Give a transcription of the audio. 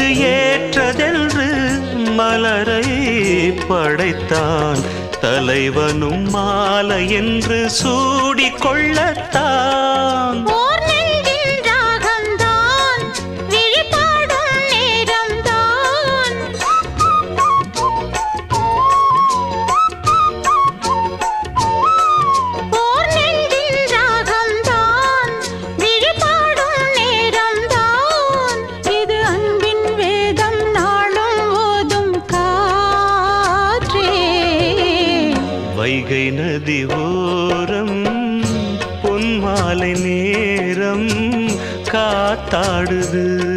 இது ஏற்றதென்று மலரை படைத்தான். தலைவனும் மாலை என்று சூடிக்கொள்ளத்தான். வைகை நதி ஓரம் பொன்மாலை நேரம் காத்தாடுது.